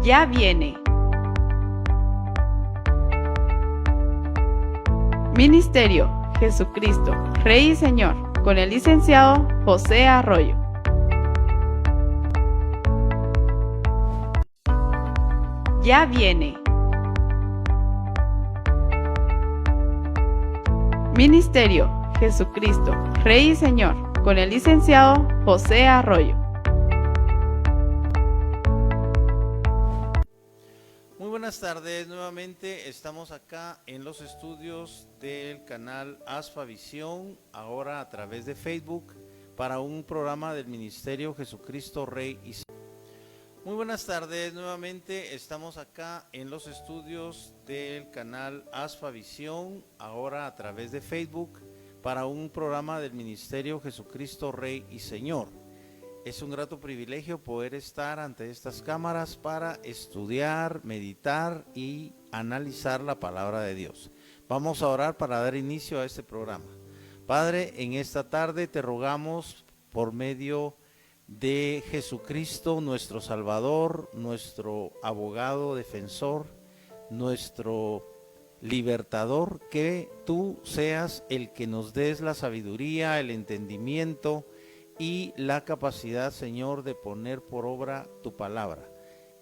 Ya viene. Ministerio Jesucristo, Rey y Señor, con el licenciado José Arroyo. Ya viene. Ministerio Jesucristo, Rey y Señor, con el licenciado José Arroyo. Muy buenas tardes, nuevamente estamos acá en los estudios del canal Asfa Visión, ahora a través de Facebook, para un programa del Ministerio Jesucristo Rey y Señor. Muy buenas tardes, nuevamente estamos acá en los estudios del canal Asfa Visión, ahora a través de Facebook, para un programa del Ministerio Jesucristo Rey y Señor. Es un grato privilegio poder estar ante estas cámaras para estudiar, meditar y analizar la palabra de Dios. Vamos a orar para dar inicio a este programa. Padre, en esta tarde te rogamos por medio de Jesucristo, nuestro Salvador, nuestro abogado defensor, nuestro libertador, que tú seas el que nos des la sabiduría, el entendimiento y la capacidad, Señor, de poner por obra tu palabra.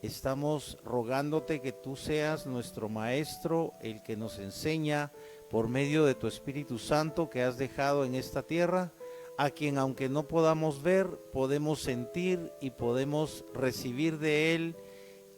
Estamos rogándote que tú seas nuestro maestro, el que nos enseña por medio de tu Espíritu Santo que has dejado en esta tierra, a quien aunque no podamos ver, podemos sentir y podemos recibir de él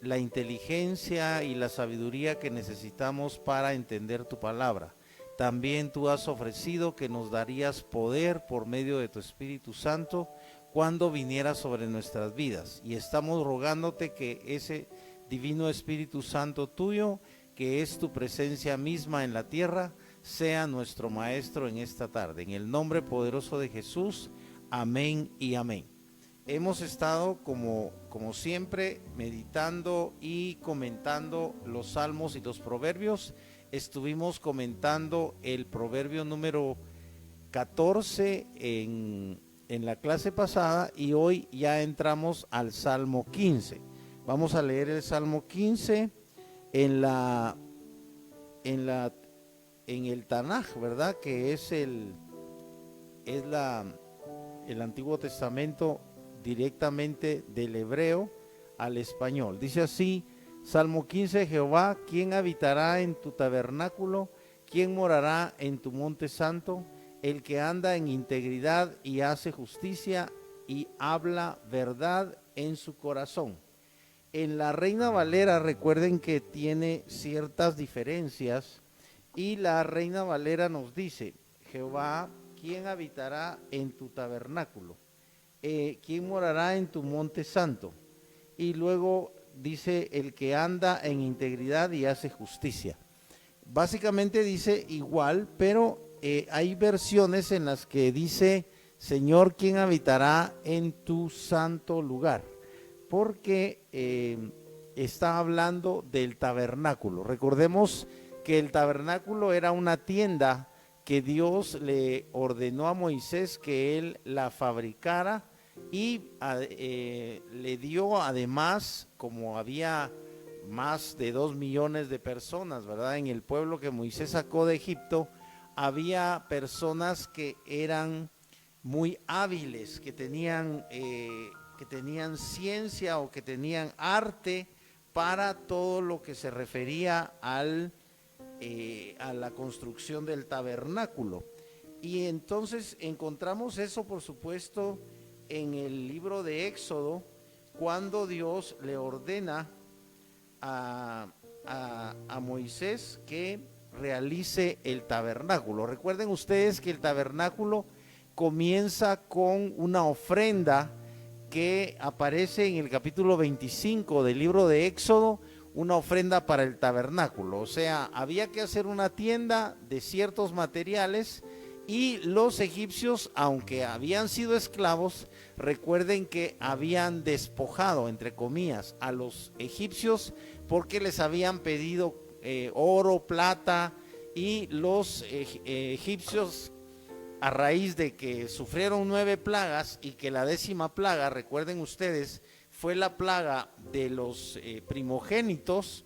la inteligencia y la sabiduría que necesitamos para entender tu palabra. También tú has ofrecido que nos darías poder por medio de tu Espíritu Santo cuando viniera sobre nuestras vidas. Y estamos rogándote que ese divino Espíritu Santo tuyo, que es tu presencia misma en la tierra, sea nuestro maestro en esta tarde. En el nombre poderoso de Jesús, amén y amén. Hemos estado como siempre meditando y comentando los salmos y los proverbios. Estuvimos comentando el proverbio número 14 en la clase pasada y hoy ya entramos al Salmo 15. Vamos a leer el Salmo 15 en el Tanaj, ¿verdad? Que es el Antiguo Testamento directamente del hebreo al español. Dice así: Salmo 15, Jehová, ¿quién habitará en tu tabernáculo? ¿Quién morará en tu monte santo? El que anda en integridad y hace justicia y habla verdad en su corazón. En la Reina Valera, recuerden que tiene ciertas diferencias, y la Reina Valera nos dice: Jehová, ¿quién habitará en tu tabernáculo? ¿Quién morará en tu monte santo? Y luego dice: el que anda en integridad y hace justicia. Básicamente dice igual, pero hay versiones en las que dice: Señor, ¿quién habitará en tu santo lugar? Porque está hablando del tabernáculo. Recordemos que el tabernáculo era una tienda que Dios le ordenó a Moisés que él la fabricara, y le dio además, como había más de 2 millones de personas, ¿verdad? En el pueblo que Moisés sacó de Egipto, había personas que eran muy hábiles, que tenían ciencia o que tenían arte para todo lo que se refería a la construcción del tabernáculo. Y entonces encontramos eso, por supuesto, en el libro de Éxodo, cuando Dios le ordena a Moisés que realice el tabernáculo. Recuerden ustedes que el tabernáculo comienza con una ofrenda que aparece en el capítulo 25 del libro de Éxodo, una ofrenda para el tabernáculo. O sea, había que hacer una tienda de ciertos materiales, y los egipcios, aunque habían sido esclavos, recuerden que habían despojado, entre comillas, a los egipcios porque les habían pedido oro, plata, y los egipcios, a raíz de que sufrieron 9 plagas y que la 10ª plaga, recuerden ustedes, fue la plaga de los primogénitos.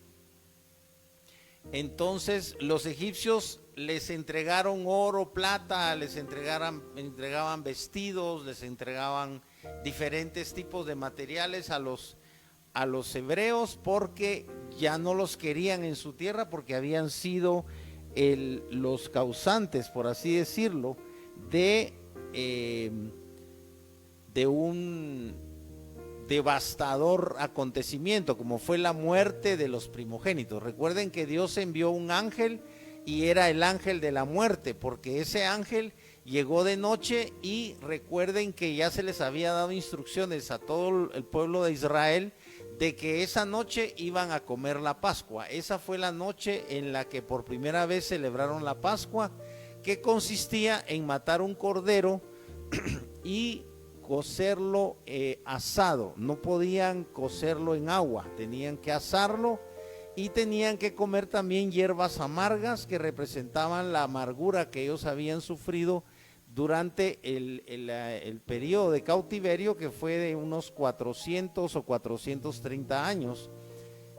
Entonces los egipcios les entregaron oro, plata, les entregaban vestidos, les entregaban diferentes tipos de materiales a los hebreos, porque ya no los querían en su tierra, porque habían sido los causantes, por así decirlo, de un devastador acontecimiento, como fue la muerte de los primogénitos. Recuerden que Dios envió un ángel, y era el ángel de la muerte, porque ese ángel llegó de noche, y recuerden que ya se les había dado instrucciones a todo el pueblo de Israel de que esa noche iban a comer la Pascua. Esa fue la noche en la que por primera vez celebraron la Pascua, que consistía en matar un cordero y cocerlo asado. No podían cocerlo en agua, tenían que asarlo, y tenían que comer también hierbas amargas que representaban la amargura que ellos habían sufrido durante el periodo de cautiverio, que fue de unos 400 o 430 años,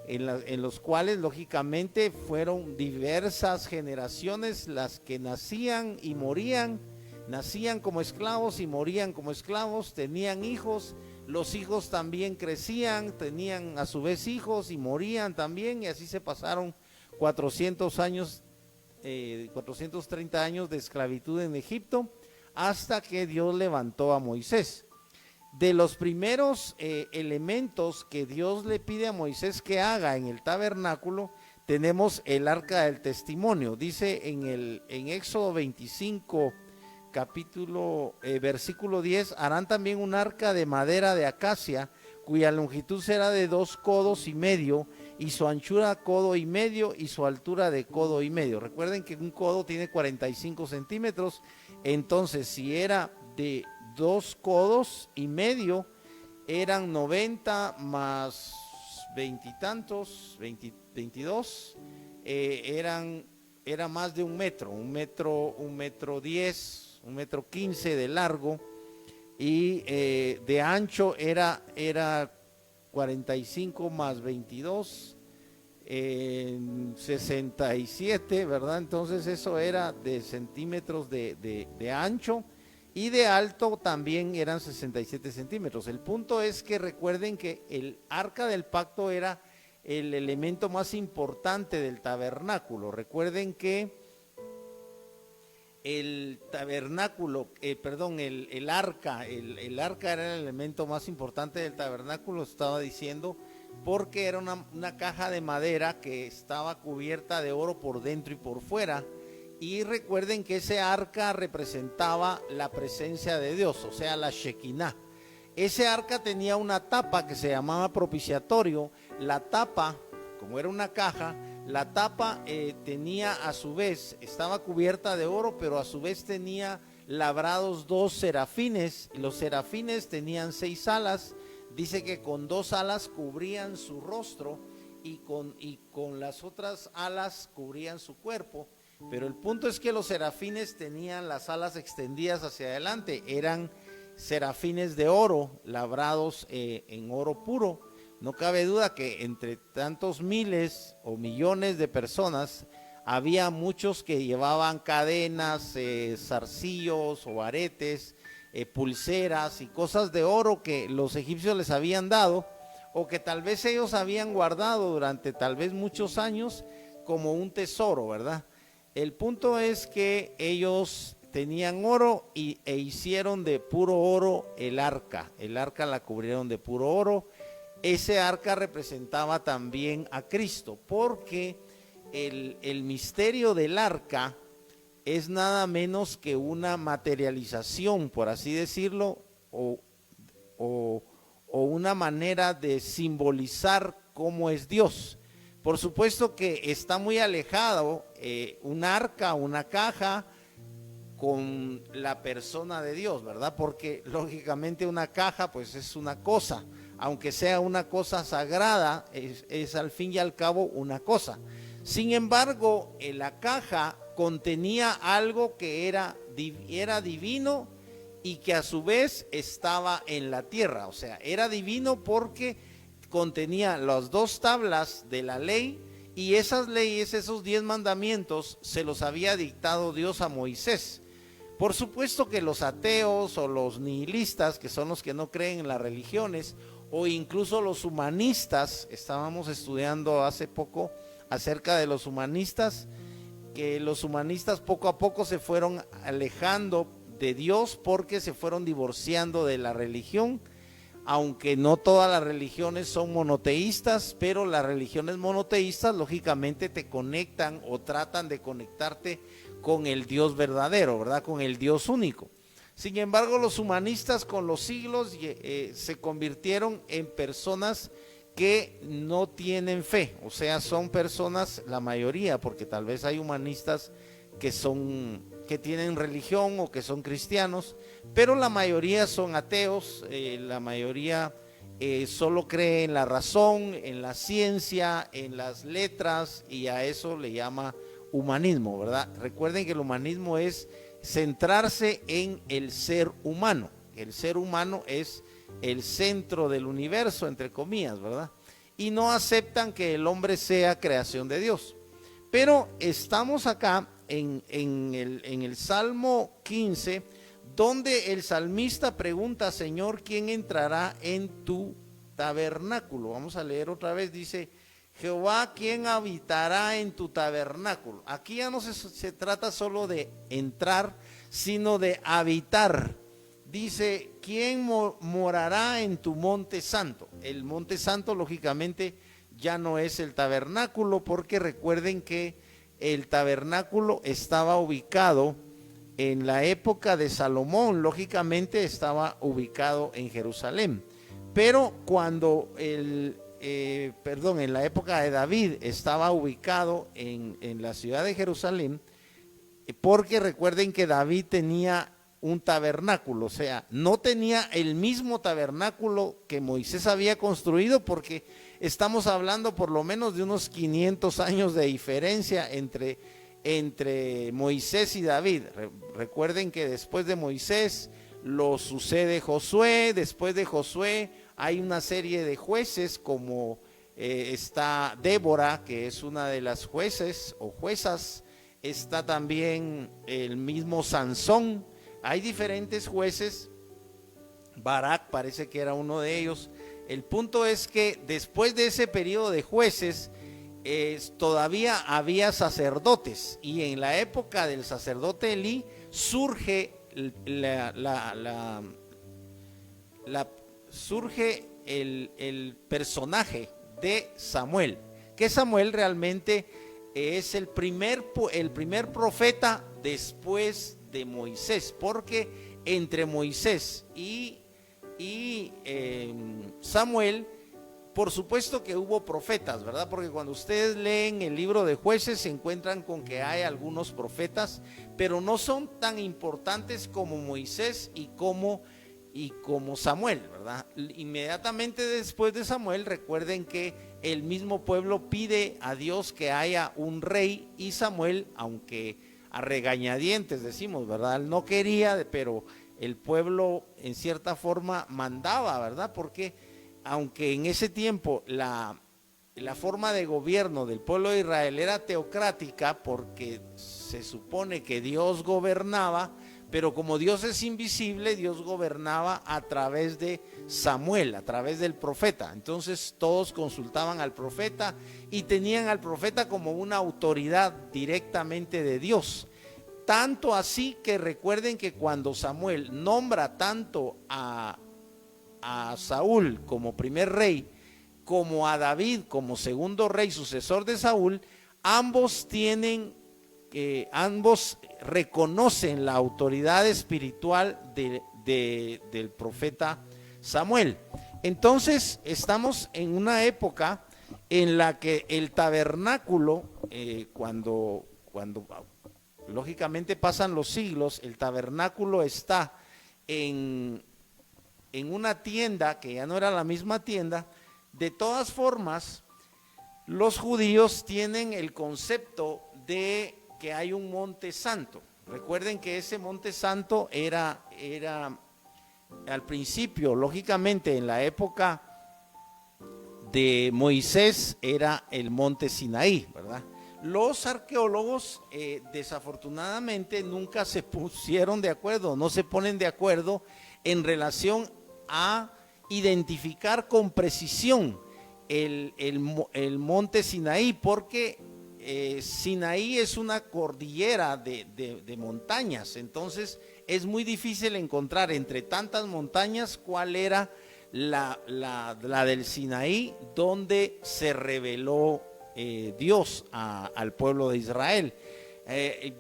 en los cuales lógicamente fueron diversas generaciones las que nacían y morían, nacían como esclavos y morían como esclavos, tenían hijos, los hijos también crecían, tenían a su vez hijos y morían también, y así se pasaron 430 años de esclavitud en Egipto, hasta que Dios levantó a Moisés. De los primeros elementos que Dios le pide a Moisés que haga en el tabernáculo, tenemos el arca del testimonio. Dice en Éxodo 25, versículo 10, harán también un arca de madera de acacia, cuya longitud será de 2 codos y medio, y su anchura codo y medio, y su altura de codo y medio. Recuerden que un codo tiene 45 centímetros, entonces si era de 2 codos y medio, eran 90 más 20 y tantos, 22, era más de un metro 10, 1,15 m de largo, y de ancho era 45 más 22, 67, ¿verdad? Entonces eso era de centímetros de ancho, y de alto también eran 67 centímetros. El punto es que recuerden que el arca del pacto era el elemento más importante del tabernáculo. Recuerden que el tabernáculo, el arca era el elemento más importante del tabernáculo, estaba diciendo, porque era una caja de madera que estaba cubierta de oro por dentro y por fuera. Y recuerden que ese arca representaba la presencia de Dios, o sea, la Shekinah. Ese arca tenía una tapa que se llamaba propiciatorio. La tapa, como era una caja, la tapa tenía a su vez, estaba cubierta de oro, pero a su vez tenía labrados 2 serafines. Los serafines tenían 6 alas. Dice que con 2 alas cubrían su rostro, y con las otras alas cubrían su cuerpo. Pero el punto es que los serafines tenían las alas extendidas hacia adelante, eran serafines de oro, labrados en oro puro. No cabe duda que entre tantos miles o millones de personas, había muchos que llevaban cadenas, zarcillos o aretes, pulseras y cosas de oro que los egipcios les habían dado, o que tal vez ellos habían guardado durante tal vez muchos años como un tesoro, ¿verdad? El punto es que ellos tenían oro e hicieron de puro oro el arca la cubrieron de puro oro. Ese arca representaba también a Cristo, porque el misterio del arca es nada menos que una materialización, por así decirlo, o una manera de simbolizar cómo es Dios. Por supuesto que está muy alejado un arca, una caja, con la persona de Dios, ¿verdad? Porque lógicamente una caja pues es una cosa, aunque sea una cosa sagrada, es al fin y al cabo una cosa. Sin embargo, la caja contenía algo que era divino y que a su vez estaba en la tierra. O sea, era divino porque contenía las 2 tablas de la ley, y esas leyes, esos 10 mandamientos, se los había dictado Dios a Moisés. Por supuesto que los ateos o los nihilistas, que son los que no creen en las religiones, o incluso los humanistas, estábamos estudiando hace poco acerca de los humanistas, que los humanistas poco a poco se fueron alejando de Dios porque se fueron divorciando de la religión, aunque no todas las religiones son monoteístas, pero las religiones monoteístas lógicamente te conectan o tratan de conectarte con el Dios verdadero, ¿verdad? Con el Dios único. Sin embargo, los humanistas con los siglos se convirtieron en personas que no tienen fe, o sea, son personas, la mayoría, porque tal vez hay humanistas que tienen religión o que son cristianos, pero la mayoría son ateos, la mayoría solo cree en la razón, en la ciencia, en las letras, y a eso le llama humanismo, ¿verdad? Recuerden que el humanismo es centrarse en el ser humano. El ser humano es el centro del universo, entre comillas, ¿verdad? Y no aceptan que el hombre sea creación de Dios. Pero estamos acá en el Salmo 15, donde el salmista pregunta: Señor, ¿quién entrará en tu tabernáculo? Vamos a leer otra vez, dice: Jehová, ¿quién habitará en tu tabernáculo? Aquí ya no se trata solo de entrar, sino de habitar. Dice: ¿quién morará en tu monte santo? El monte santo lógicamente ya no es el tabernáculo, porque recuerden que el tabernáculo estaba ubicado en la época de Salomón, lógicamente estaba ubicado en Jerusalén. Pero cuando en la época de David estaba ubicado en la ciudad de Jerusalén, porque recuerden que David tenía un tabernáculo, o sea, no tenía el mismo tabernáculo que Moisés había construido, porque estamos hablando por lo menos de unos 500 años de diferencia entre Moisés y David. Recuerden que después de Moisés lo sucede Josué, después de Josué hay una serie de jueces, como está Débora, que es una de las jueces o juezas, está también el mismo Sansón, hay diferentes jueces, Barak parece que era uno de ellos. El punto es que después de ese periodo de jueces, todavía había sacerdotes, y en la época del sacerdote Elí surge surge el personaje de Samuel, que Samuel realmente es el primer profeta después de Moisés, porque entre Moisés y Samuel, por supuesto que hubo profetas, ¿verdad? Porque cuando ustedes leen el libro de Jueces se encuentran con que hay algunos profetas, pero no son tan importantes como Moisés y como Samuel, ¿verdad? Inmediatamente después de Samuel, recuerden que el mismo pueblo pide a Dios que haya un rey, y Samuel, aunque a regañadientes decimos, ¿verdad? Él no quería, pero el pueblo en cierta forma mandaba, ¿verdad? Porque aunque en ese tiempo la forma de gobierno del pueblo de Israel era teocrática, porque se supone que Dios gobernaba, pero como Dios es invisible, Dios gobernaba a través de Samuel, a través del profeta. Entonces todos consultaban al profeta y tenían al profeta como una autoridad directamente de Dios. Tanto así que recuerden que cuando Samuel nombra tanto a Saúl como primer rey, como a David como segundo rey, sucesor de Saúl, ambos reconocen la autoridad espiritual del profeta Samuel. Entonces estamos en una época en la que el tabernáculo, cuando lógicamente pasan los siglos, el tabernáculo está en una tienda que ya no era la misma tienda. De todas formas, los judíos tienen el concepto de que hay un monte santo, Recuerden que ese monte santo era al principio, lógicamente en la época de Moisés, era el monte Sinaí, ¿verdad? Los arqueólogos desafortunadamente nunca se pusieron de acuerdo, no se ponen de acuerdo en relación a identificar con precisión el monte Sinaí, porque Sinaí es una cordillera de montañas, entonces es muy difícil encontrar entre tantas montañas cuál era la del Sinaí, donde se reveló Dios al pueblo de Israel.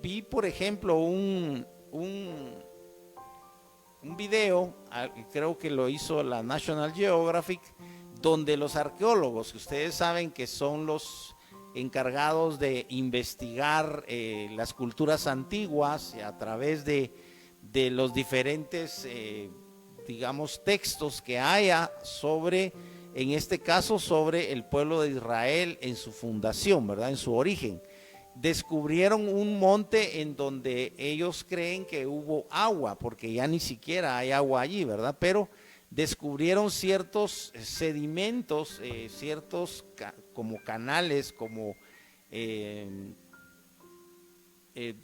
Vi, por ejemplo, un video, creo que lo hizo la National Geographic, donde los arqueólogos, que ustedes saben que son los encargados de investigar las culturas antiguas a través de los diferentes digamos textos que haya sobre, en este caso sobre el pueblo de Israel en su fundación, ¿verdad? En su origen. Descubrieron un monte en donde ellos creen que hubo agua, porque ya ni siquiera hay agua allí, ¿verdad? Pero descubrieron ciertos sedimentos, ciertos como canales, como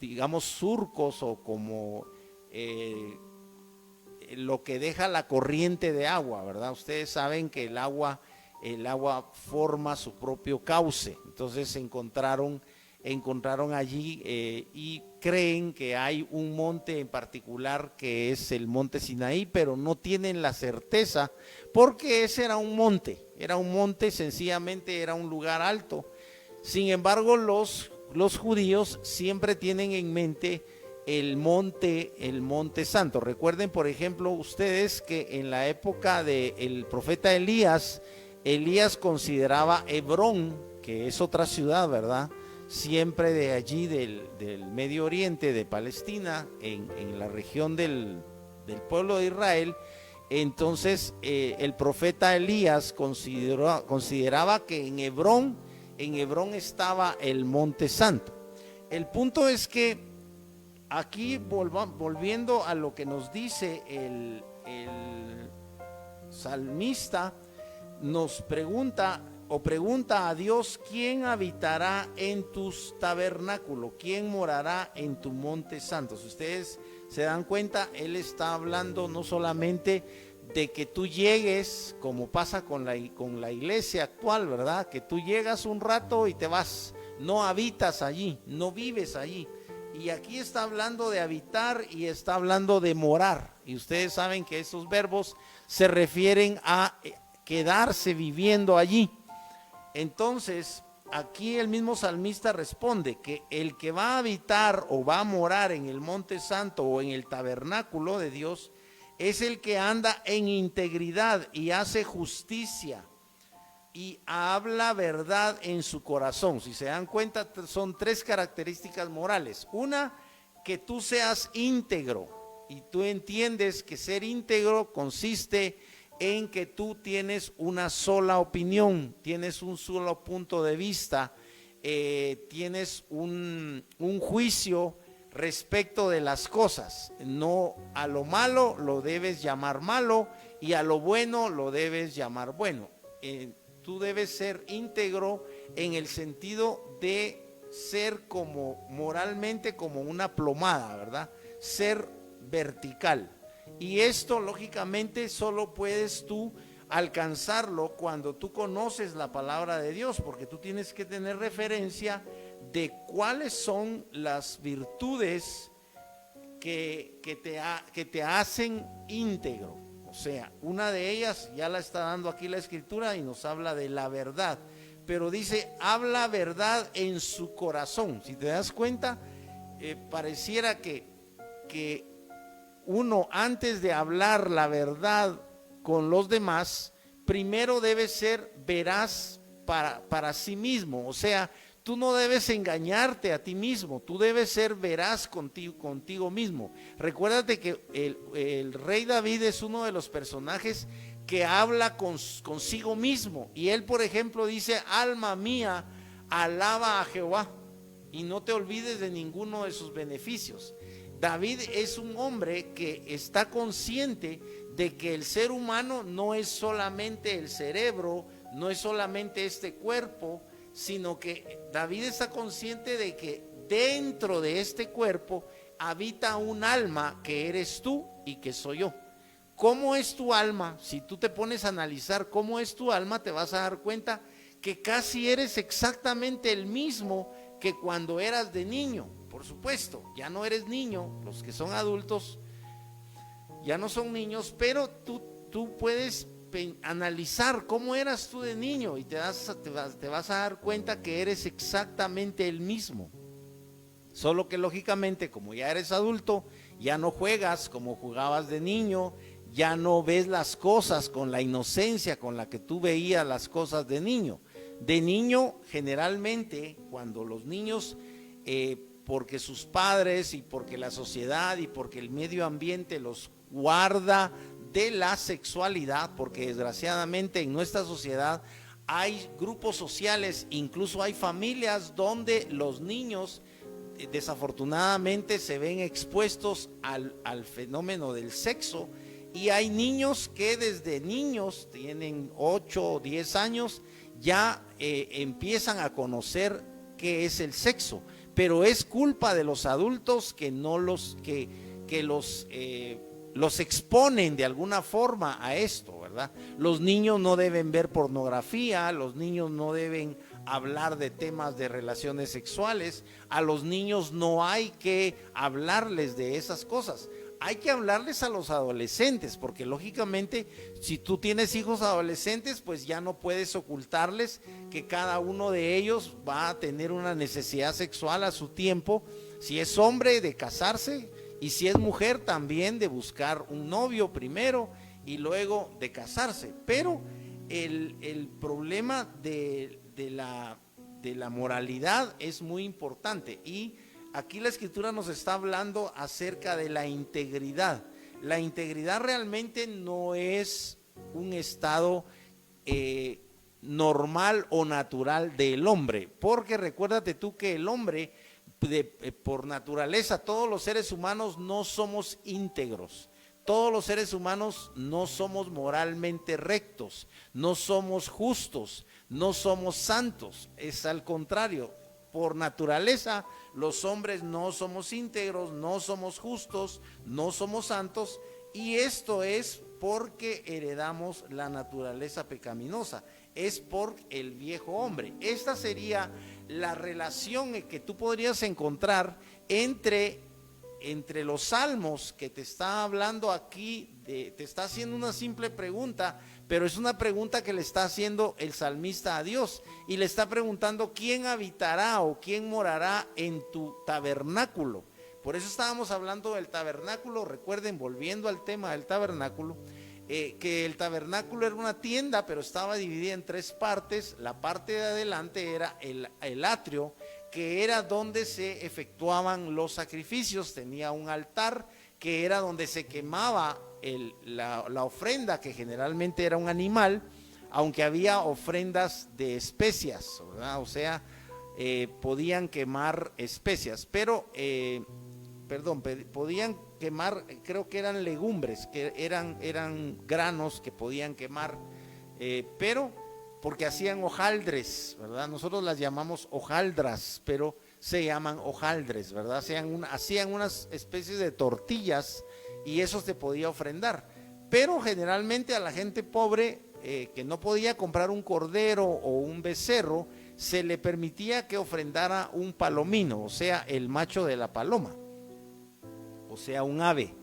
digamos surcos, o como lo que deja la corriente de agua, ¿verdad? Ustedes saben que el agua forma su propio cauce. Entonces encontraron allí y creen que hay un monte en particular que es el monte Sinaí, pero no tienen la certeza, porque ese era un monte, sencillamente era un lugar alto. Sin embargo, los judíos siempre tienen en mente el monte santo. Recuerden, por ejemplo, ustedes que en la época del profeta Elías consideraba Hebrón, que es otra ciudad, ¿verdad?, siempre de allí del Medio Oriente, de Palestina, en la región del pueblo de Israel. Entonces el profeta Elías consideraba que en Hebrón estaba el monte santo. El punto es que aquí, volviendo a lo que nos dice el salmista, nos pregunta a Dios: ¿quién habitará en tus tabernáculos? ¿Quién morará en tu monte santo? Si ustedes se dan cuenta, él está hablando no solamente de que tú llegues, como pasa con la iglesia actual, ¿verdad? Que tú llegas un rato y te vas, no habitas allí, no vives allí. Y aquí está hablando de habitar y está hablando de morar. Y ustedes saben que esos verbos se refieren a quedarse viviendo allí. Entonces, aquí el mismo salmista responde que el que va a habitar o va a morar en el monte santo o en el tabernáculo de Dios es el que anda en integridad y hace justicia y habla verdad en su corazón. Si se dan cuenta, son tres características morales. Una, que tú seas íntegro, y tú entiendes que ser íntegro consiste en que tú tienes una sola opinión, tienes un solo punto de vista, tienes un juicio respecto de las cosas. No, a lo malo lo debes llamar malo y a lo bueno lo debes llamar bueno. Tú debes ser íntegro en el sentido de ser como moralmente como una plomada, ¿verdad? Ser vertical. Y esto lógicamente solo puedes tú alcanzarlo cuando tú conoces la palabra de Dios, porque tú tienes que tener referencia de cuáles son las virtudes que te hacen íntegro. O sea, una de ellas ya la está dando aquí la escritura y nos habla de la verdad, pero dice, habla verdad en su corazón. Si te das cuenta, pareciera que uno, antes de hablar la verdad con los demás, primero debe ser veraz para sí mismo. O sea, tú no debes engañarte a ti mismo, tú debes ser veraz contigo mismo. Recuérdate que el rey David es uno de los personajes que habla consigo mismo. Y él, por ejemplo, dice: alma mía, alaba a Jehová. y no te olvides de ninguno de sus beneficios. David es un hombre que está consciente de que el ser humano no es solamente el cerebro, no es solamente este cuerpo, sino que David está consciente de que dentro de este cuerpo habita un alma que eres tú y que soy yo. ¿Cómo es tu alma? Si tú te pones a analizar cómo es tu alma, te vas a dar cuenta que casi eres exactamente el mismo que cuando eras de niño. Por supuesto, ya no eres niño, los que son adultos ya no son niños, pero tú puedes analizar cómo eras tú de niño y te vas a dar cuenta que eres exactamente el mismo. Solo que lógicamente, como ya eres adulto, ya no juegas como jugabas de niño, ya no ves las cosas con la inocencia con la que tú veías las cosas de niño. De niño, generalmente, cuando los niños, porque sus padres y porque la sociedad y porque el medio ambiente los guarda de la sexualidad, porque desgraciadamente en nuestra sociedad hay grupos sociales, incluso hay familias donde los niños desafortunadamente se ven expuestos al fenómeno del sexo, y hay niños que desde niños, tienen 8 o 10 años, ya empiezan a conocer qué es el sexo, pero es culpa de los adultos que no los exponen de alguna forma a esto, ¿verdad? Los niños no deben ver pornografía, los niños no deben hablar de temas de relaciones sexuales, a los niños no hay que hablarles de esas cosas. Hay que hablarles a los adolescentes, porque lógicamente si tú tienes hijos adolescentes, pues ya no puedes ocultarles que cada uno de ellos va a tener una necesidad sexual a su tiempo, si es hombre de casarse y si es mujer también de buscar un novio primero y luego de casarse. Pero el problema de la moralidad es muy importante, y aquí la Escritura nos está hablando acerca de la integridad. La integridad realmente no es un estado normal o natural del hombre, porque recuérdate tú que el hombre, por naturaleza, todos los seres humanos no somos íntegros. Todos los seres humanos no somos moralmente rectos, no somos justos, no somos santos. Es al contrario. Por naturaleza, los hombres no somos íntegros, no somos justos, no somos santos, y esto es porque heredamos la naturaleza pecaminosa, es por el viejo hombre. Esta sería la relación que tú podrías encontrar entre los salmos que te está hablando aquí, te está haciendo una simple pregunta, pero es una pregunta que le está haciendo el salmista a Dios, y le está preguntando quién habitará o quién morará en tu tabernáculo. Por eso estábamos hablando del tabernáculo. Recuerden, volviendo al tema del tabernáculo, que el tabernáculo era una tienda, pero estaba dividida en 3 partes. La parte de adelante era el atrio, que era donde se efectuaban los sacrificios. Tenía un altar que era donde se quemaba la ofrenda, que generalmente era un animal, aunque había ofrendas de especias, ¿verdad? O sea, podían quemar especias, pero podían quemar, creo que eran legumbres, que eran granos que podían quemar, pero porque hacían hojaldres, ¿verdad? Nosotros las llamamos hojaldras, pero se llaman hojaldres, ¿verdad? Hacían unas especies de tortillas, y eso se podía ofrendar. Pero generalmente a la gente pobre, que no podía comprar un cordero o un becerro, se le permitía que ofrendara un palomino, o sea, el macho de la paloma, o sea, un ave,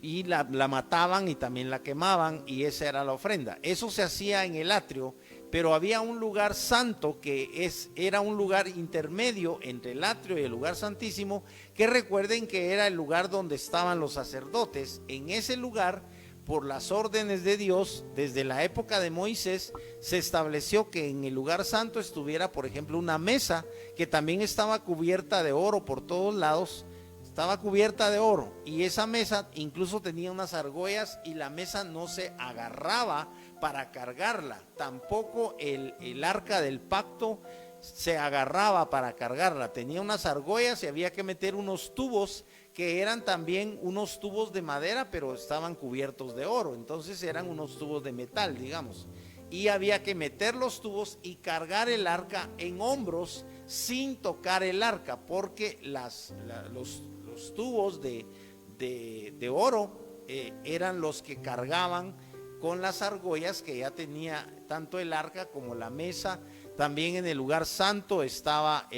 y la mataban y también la quemaban, y esa era la ofrenda. Eso se hacía en el atrio, pero había un lugar santo que era un lugar intermedio entre el atrio y el lugar santísimo, que recuerden que era el lugar donde estaban los sacerdotes. En ese lugar, por las órdenes de Dios, desde la época de Moisés, se estableció que en el lugar santo estuviera, por ejemplo, una mesa que también estaba cubierta de oro por todos lados. Estaba cubierta de oro, y esa mesa incluso tenía unas argollas, y la mesa no se agarraba para cargarla. Tampoco el arca del pacto se agarraba para cargarla. Tenía unas argollas y había que meter unos tubos que eran también unos tubos de madera, pero estaban cubiertos de oro. Entonces eran unos tubos de metal, digamos. Y había que meter los tubos y cargar el arca en hombros sin tocar el arca, porque los tubos de oro eran los que cargaban con las argollas que ya tenía tanto el arca como la mesa. También en el lugar santo estaba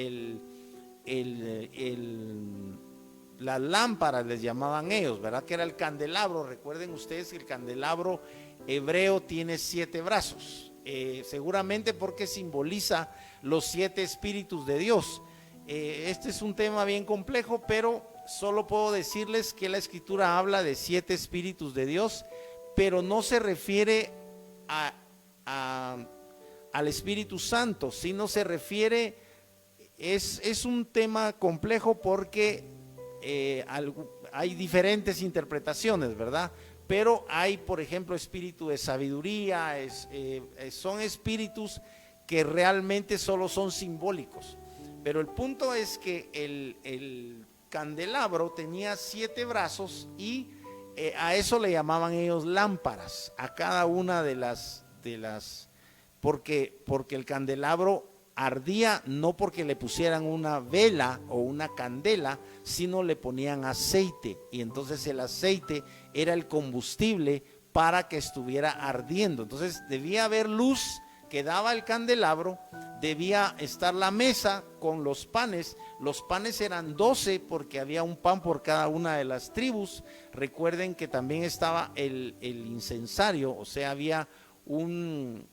las lámparas, les llamaban ellos, ¿verdad? Que era el candelabro. Recuerden ustedes que el candelabro hebreo tiene 7 brazos, seguramente porque simboliza los 7 espíritus de Dios. Este es un tema bien complejo, pero solo puedo decirles que la escritura habla de 7 espíritus de Dios, pero no se refiere al Espíritu Santo, sino se refiere, es un tema complejo porque hay diferentes interpretaciones, ¿verdad? Pero hay, por ejemplo, espíritu de sabiduría, son espíritus que realmente solo son simbólicos. Pero el punto es que el candelabro tenía 7 brazos y a eso le llamaban ellos lámparas, a cada una de las porque el candelabro ardía no porque le pusieran una vela o una candela, sino le ponían aceite, y entonces el aceite era el combustible para que estuviera ardiendo. Entonces debía haber luz que daba el candelabro, debía estar la mesa con los panes eran 12 porque había un pan por cada una de las tribus. Recuerden que también estaba el incensario, o sea, había un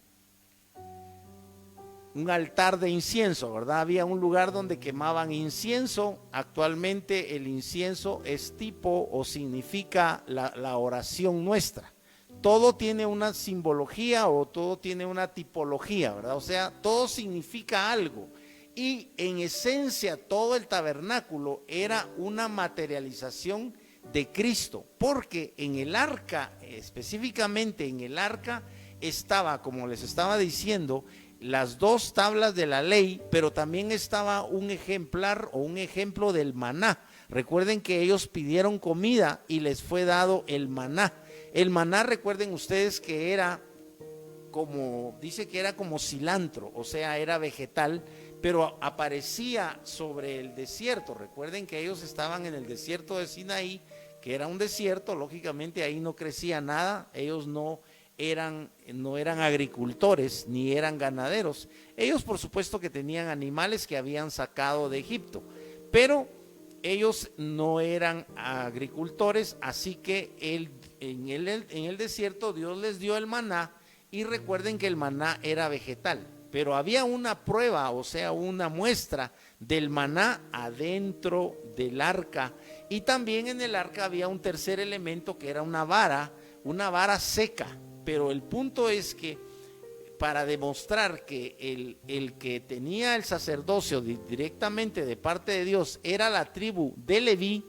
altar de incienso, ¿verdad? Había un lugar donde quemaban incienso. Actualmente el incienso es tipo o significa la oración nuestra. Todo tiene una simbología o todo tiene una tipología, ¿verdad? O sea, todo significa algo. Y en esencia todo el tabernáculo era una materialización de Cristo, porque en el arca, específicamente en el arca, estaba, como les estaba diciendo, las 2 tablas de la ley, pero también estaba un ejemplar o un ejemplo del maná. Recuerden que ellos pidieron comida y les fue dado el maná. El maná, recuerden ustedes que era dice que era como cilantro, o sea, era vegetal, pero aparecía sobre el desierto. Recuerden que ellos estaban en el desierto de Sinaí, que era un desierto, lógicamente ahí no crecía nada, ellos no eran agricultores ni eran ganaderos. Ellos por supuesto que tenían animales que habían sacado de Egipto, pero ellos no eran agricultores, así que en el desierto Dios les dio el maná, y recuerden que el maná era vegetal, pero había una prueba, o sea, una muestra del maná adentro del arca, y también en el arca había un tercer elemento que era una vara seca. Pero el punto es que para demostrar que el que tenía el sacerdocio directamente de parte de Dios era la tribu de Leví,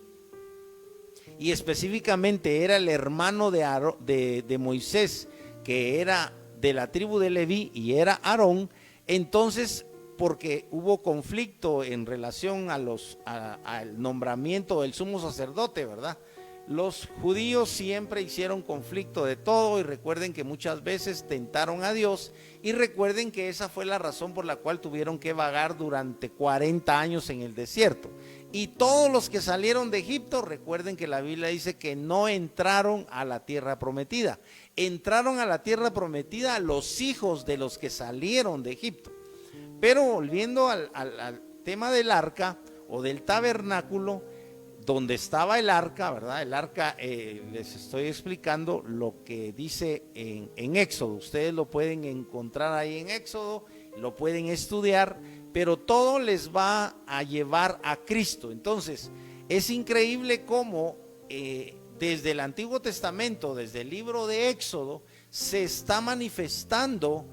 y específicamente era el hermano de Moisés, que era de la tribu de Leví y era Aarón, entonces, porque hubo conflicto en relación al nombramiento del sumo sacerdote, ¿verdad? Los judíos siempre hicieron conflicto de todo, y recuerden que muchas veces tentaron a Dios, y recuerden que esa fue la razón por la cual tuvieron que vagar durante 40 años en el desierto. Y todos los que salieron de Egipto, recuerden que la Biblia dice que no entraron a la tierra prometida. Entraron a la tierra prometida los hijos de los que salieron de Egipto. Pero volviendo al tema del arca o del tabernáculo, donde estaba el arca, ¿verdad? El arca, les estoy explicando lo que dice en Éxodo. Ustedes lo pueden encontrar ahí en Éxodo, lo pueden estudiar, pero todo les va a llevar a Cristo. Entonces, es increíble cómo desde el Antiguo Testamento, desde el libro de Éxodo, se está manifestando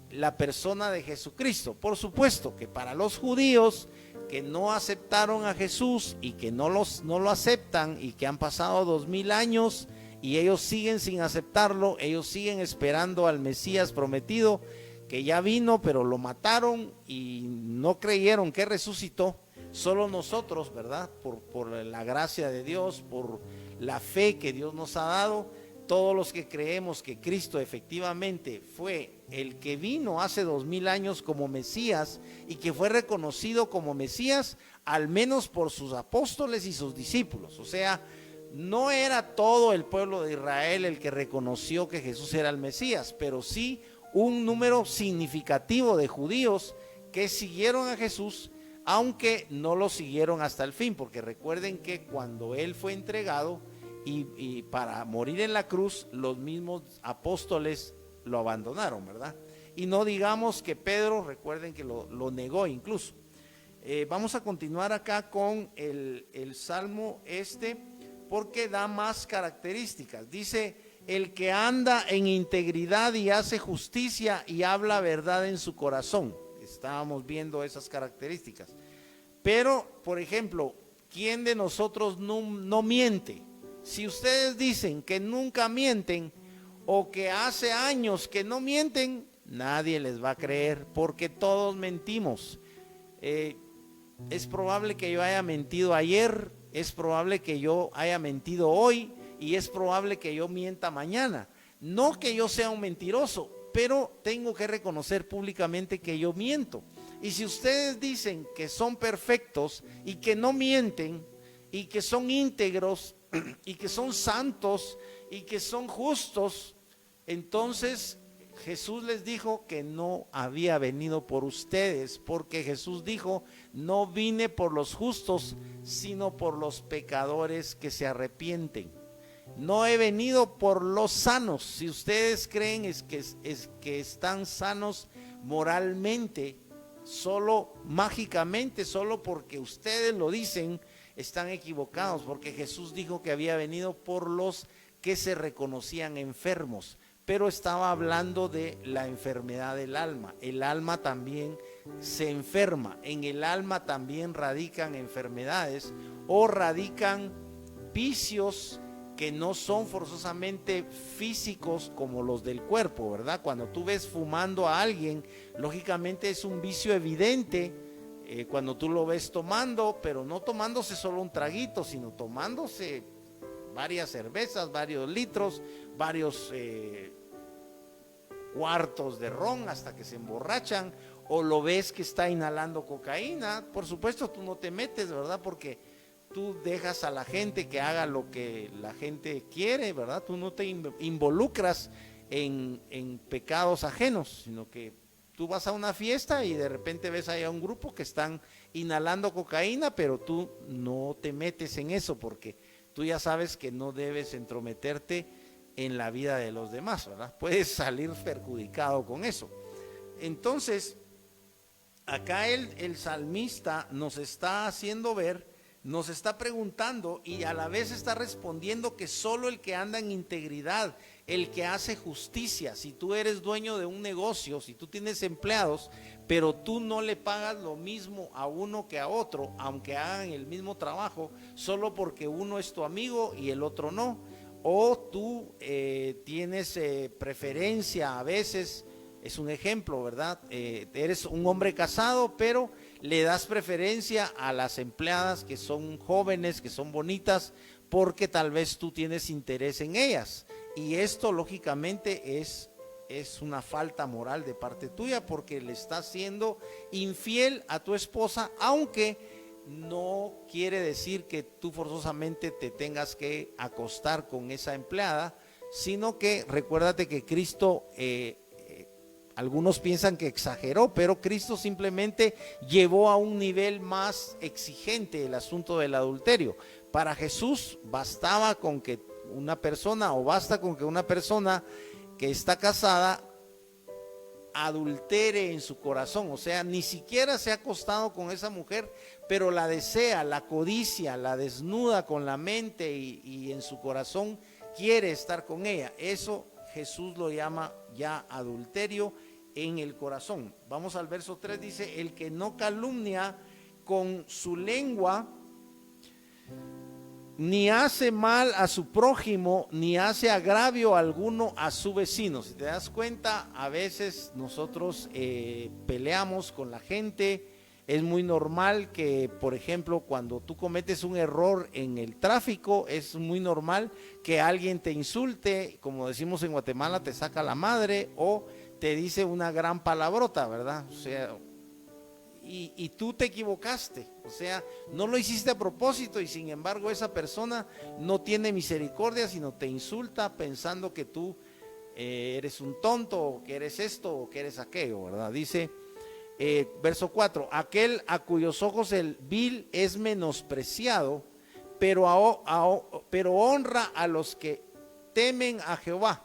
la persona de Jesucristo. Por supuesto que para los judíos que no aceptaron a Jesús y que no lo aceptan, y que han pasado 2000 años y ellos siguen sin aceptarlo, ellos siguen esperando al Mesías prometido, que ya vino, pero lo mataron y no creyeron que resucitó. Solo nosotros, ¿verdad? Por la gracia de Dios, por la fe que Dios nos ha dado, todos los que creemos que Cristo efectivamente fue el que vino hace 2000 años como Mesías y que fue reconocido como Mesías, al menos por sus apóstoles y sus discípulos. O sea, no era todo el pueblo de Israel el que reconoció que Jesús era el Mesías, pero sí un número significativo de judíos que siguieron a Jesús, aunque no lo siguieron hasta el fin, porque recuerden que cuando él fue entregado y para morir en la cruz, los mismos apóstoles lo abandonaron, ¿verdad? Y no digamos que Pedro, recuerden que lo negó incluso. Vamos a continuar acá con el salmo porque da más características. Dice: el que anda en integridad y hace justicia y habla verdad en su corazón. Estábamos viendo esas características. Pero, por ejemplo, ¿quién de nosotros no miente? Si ustedes dicen que nunca mienten o que hace años que no mienten, nadie les va a creer, porque todos mentimos. Es probable que yo haya mentido ayer, es probable que yo haya mentido hoy y es probable que yo mienta mañana. No que yo sea un mentiroso, pero tengo que reconocer públicamente que yo miento. Y si ustedes dicen que son perfectos y que no mienten y que son íntegros y que son santos y que son justos, entonces Jesús les dijo que no había venido por ustedes, porque Jesús dijo: no vine por los justos, sino por los pecadores que se arrepienten. No he venido por los sanos. Si ustedes creen que están sanos moralmente, solo mágicamente, solo porque ustedes lo dicen, están equivocados, porque Jesús dijo que había venido por los que se reconocían enfermos, pero estaba hablando de la enfermedad del alma. El alma también se enferma, en el alma también radican enfermedades o radican vicios que no son forzosamente físicos como los del cuerpo, ¿verdad? Cuando tú ves fumando a alguien, lógicamente es un vicio evidente. Cuando tú lo ves tomando, pero no tomándose solo un traguito, sino tomándose varias cervezas, varios litros, varios cuartos de ron hasta que se emborrachan, o lo ves que está inhalando cocaína. Por supuesto tú no te metes, ¿verdad? Porque tú dejas a la gente que haga lo que la gente quiere, ¿verdad? Tú no te involucras en pecados ajenos, sino que tú vas a una fiesta y de repente ves ahí a un grupo que están inhalando cocaína, pero tú no te metes en eso porque tú ya sabes que no debes entrometerte en la vida de los demás, ¿verdad? Puedes salir perjudicado con eso. Entonces, acá el salmista nos está haciendo ver, nos está preguntando y a la vez está respondiendo que solo el que anda en integridad, el que hace justicia, si tú eres dueño de un negocio, si tú tienes empleados, pero tú no le pagas lo mismo a uno que a otro, aunque hagan el mismo trabajo, solo porque uno es tu amigo y el otro no, o tú tienes preferencia a veces, es un ejemplo, ¿verdad? Eres un hombre casado, pero le das preferencia a las empleadas que son jóvenes, que son bonitas, porque tal vez tú tienes interés en ellas. Y esto lógicamente es una falta moral de parte tuya, porque le estás siendo infiel a tu esposa, aunque no quiere decir que tú forzosamente te tengas que acostar con esa empleada, sino que recuérdate que Cristo, algunos piensan que exageró, pero Cristo simplemente llevó a un nivel más exigente el asunto del adulterio. Para Jesús bastaba con que una persona, o basta con que una persona que está casada adultere en su corazón, o sea, ni siquiera se ha acostado con esa mujer, pero la desea, la codicia, la desnuda con la mente y en su corazón quiere estar con ella. Eso Jesús lo llama ya adulterio en el corazón. Vamos al verso 3, dice: el que no calumnia con su lengua, ni hace mal a su prójimo, ni hace agravio alguno a su vecino. Si te das cuenta, a veces nosotros peleamos con la gente. Es muy normal que, por ejemplo, cuando tú cometes un error en el tráfico, es muy normal que alguien te insulte, como decimos en Guatemala, te saca la madre o te dice una gran palabrota, ¿verdad? O sea, y tú te equivocaste, o sea, no lo hiciste a propósito y sin embargo esa persona no tiene misericordia, sino te insulta pensando que tú eres un tonto, o que eres esto, o que eres aquello, ¿verdad? Dice, verso 4, aquel a cuyos ojos el vil es menospreciado, pero honra a los que temen a Jehová.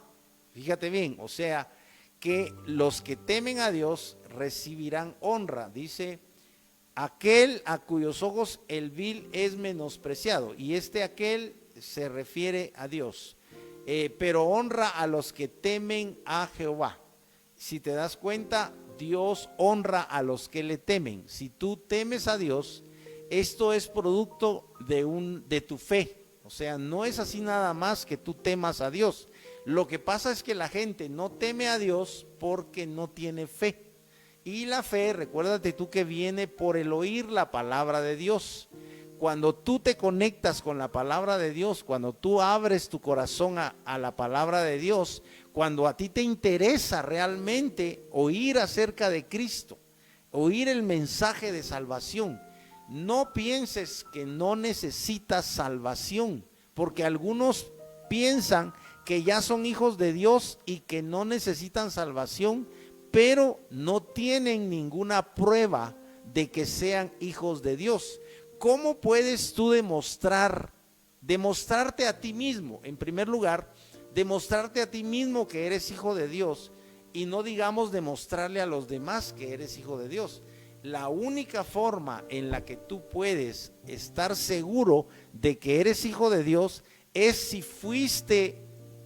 Fíjate bien, o sea, que los que temen a Dios recibirán honra. Dice, aquel a cuyos ojos el vil es menospreciado, y aquel se refiere a Dios, pero honra a los que temen a Jehová. Si te das cuenta, Dios honra a los que le temen. Si tú temes a Dios, esto es producto de tu fe. O sea, no es así nada más que tú temas a Dios. Lo que pasa es que la gente no teme a Dios porque no tiene fe. Y la fe, recuérdate tú, que viene por el oír la palabra de Dios. Cuando tú te conectas con la palabra de Dios, cuando tú abres tu corazón a la palabra de Dios, cuando a ti te interesa realmente oír acerca de Cristo, oír el mensaje de salvación, no pienses que no necesitas salvación, porque algunos piensan que ya son hijos de Dios y que no necesitan salvación, pero no tienen ninguna prueba de que sean hijos de Dios. ¿Cómo puedes tú demostrarte a ti mismo? En primer lugar, demostrarte a ti mismo que eres hijo de Dios, y no digamos demostrarle a los demás que eres hijo de Dios. La única forma en la que tú puedes estar seguro de que eres hijo de Dios es si fuiste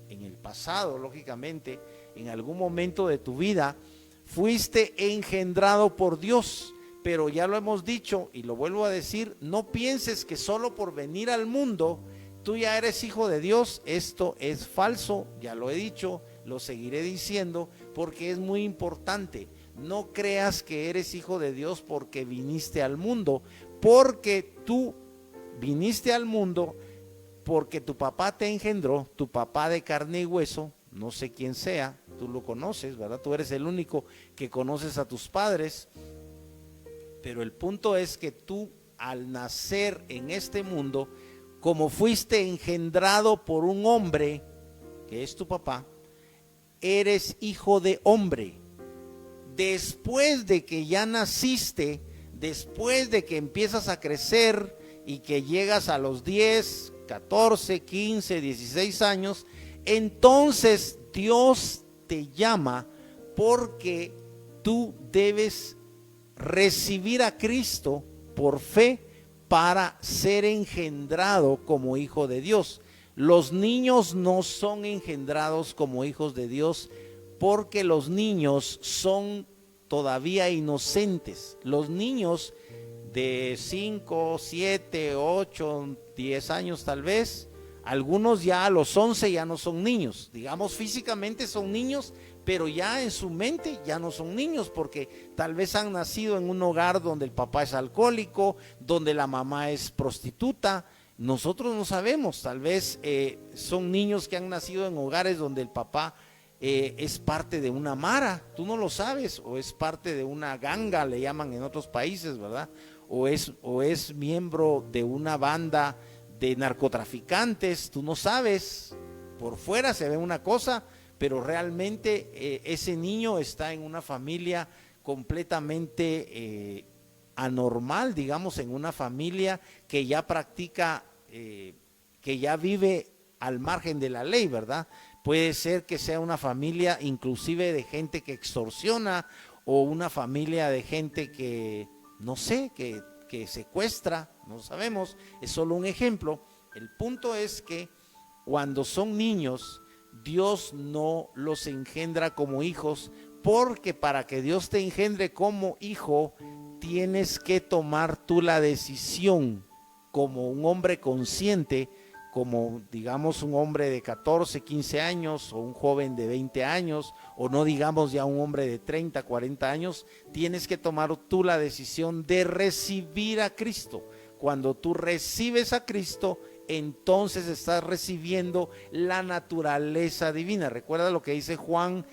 en el pasado, lógicamente, en algún momento de tu vida, fuiste engendrado por Dios. Pero ya lo hemos dicho y lo vuelvo a decir, no pienses que solo por venir al mundo tú ya eres hijo de Dios. Esto es falso, ya lo he dicho, lo seguiré diciendo, porque es muy importante. No creas que eres hijo de Dios porque viniste al mundo, porque tú viniste al mundo porque tu papá te engendró, tu papá de carne y hueso, no sé quién sea, tú lo conoces, ¿verdad? Tú eres el único que conoces a tus padres, pero el punto es que tú, al nacer en este mundo, como fuiste engendrado por un hombre, que es tu papá, eres hijo de hombre. Después de que ya naciste, después de que empiezas a crecer y que llegas a los 10, 14, 15, 16 años, entonces Dios te llama porque tú debes recibir a Cristo por fe para ser engendrado como hijo de Dios. Los niños no son engendrados como hijos de Dios porque los niños son todavía inocentes. Los niños de 5, 7, 8, 10 años tal vez, algunos ya a los 11 ya no son niños, digamos físicamente son niños, pero ya en su mente ya no son niños, porque tal vez han nacido en un hogar donde el papá es alcohólico, donde la mamá es prostituta. Nosotros no sabemos, tal vez son niños que han nacido en hogares donde el papá es parte de una mara, tú no lo sabes, o es parte de una ganga, le llaman en otros países, ¿verdad? O es miembro de una banda de narcotraficantes, tú no sabes. Por fuera se ve una cosa, pero realmente ese niño está en una familia completamente anormal, digamos, en una familia que ya practica, que ya vive al margen de la ley, ¿verdad? Puede ser que sea una familia inclusive de gente que extorsiona, o una familia de gente que, no sé, que secuestra, no sabemos, es solo un ejemplo. El punto es que cuando son niños, Dios no los engendra como hijos, porque para que Dios te engendre como hijo, tienes que tomar tú la decisión como un hombre consciente, como digamos un hombre de 14, 15 años o un joven de 20 años o no digamos ya un hombre de 30, 40 años, tienes que tomar tú la decisión de recibir a Cristo. Cuando tú recibes a Cristo, entonces estás recibiendo la naturaleza divina. Recuerda lo que dice Juan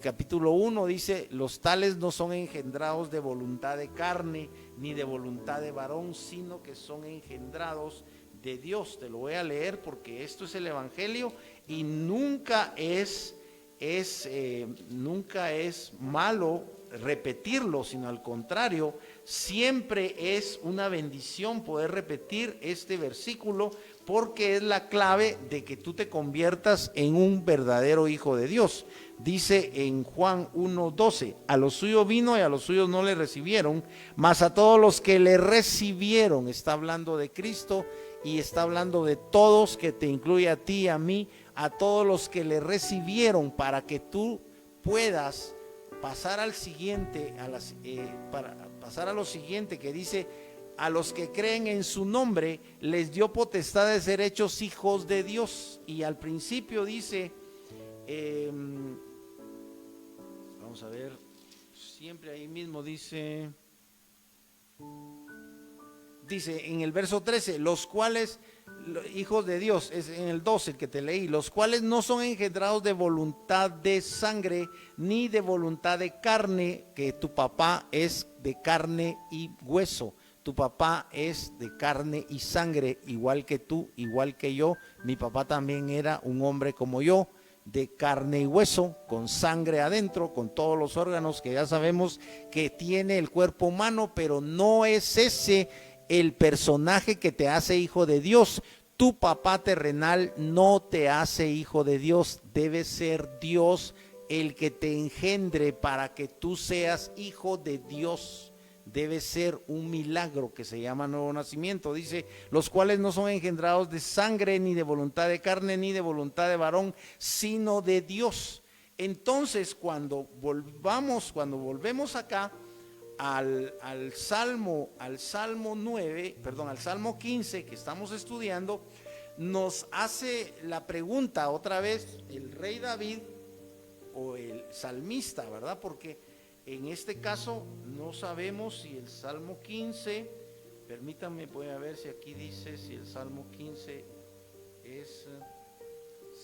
capítulo 1, dice: los tales no son engendrados de voluntad de carne ni de voluntad de varón, sino que son engendrados de Dios. Te lo voy a leer porque esto es el evangelio y nunca es malo repetirlo, sino al contrario, siempre es una bendición poder repetir este versículo, porque es la clave de que tú te conviertas en un verdadero hijo de Dios. Dice en Juan 1:12: a los suyos vino y a los suyos no le recibieron, mas a todos los que le recibieron. Está hablando de Cristo y está hablando de todos, que te incluye a ti y a mí, a todos los que le recibieron, para que tú puedas pasar al siguiente, para pasar a lo siguiente, que dice: a los que creen en su nombre les dio potestad de ser hechos hijos de Dios. Y al principio dice, vamos a ver, siempre ahí mismo dice en el verso 13, los cuales, hijos de Dios, es en el 12 el que te leí, los cuales no son engendrados de voluntad de sangre, ni de voluntad de carne, que tu papá es de carne y hueso. Tu papá es de carne y sangre, igual que tú, igual que yo. Mi papá también era un hombre como yo, de carne y hueso, con sangre adentro, con todos los órganos que ya sabemos que tiene el cuerpo humano, pero no es ese el personaje que te hace hijo de Dios. Tu papá terrenal no te hace hijo de Dios, debe ser Dios el que te engendre para que tú seas hijo de Dios. Debe ser un milagro que se llama nuevo nacimiento. Dice: los cuales no son engendrados de sangre, ni de voluntad de carne, ni de voluntad de varón, sino de Dios. Entonces, cuando volvemos acá al Salmo 15 que estamos estudiando, nos hace la pregunta otra vez el rey David o el salmista, ¿verdad? Porque en este caso no sabemos si el Salmo 15, permítanme, voy a ver si aquí dice si el Salmo 15 es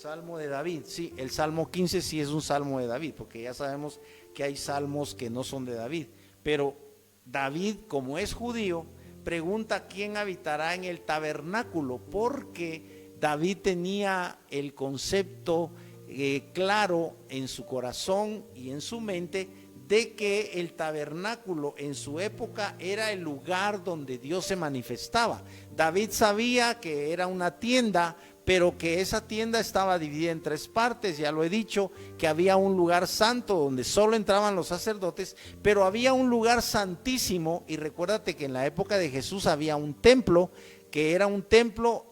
Salmo de David. Sí, el Salmo 15 sí es un Salmo de David, porque ya sabemos que hay salmos que no son de David. Pero David, como es judío, pregunta quién habitará en el tabernáculo, porque David tenía el concepto claro en su corazón y en su mente de que el tabernáculo en su época era el lugar donde Dios se manifestaba. David sabía que era una tienda, pero que esa tienda estaba dividida en tres partes. Ya lo he dicho, que había un lugar santo donde solo entraban los sacerdotes, pero había un lugar santísimo. Y recuérdate que en la época de Jesús había un templo, que era un templo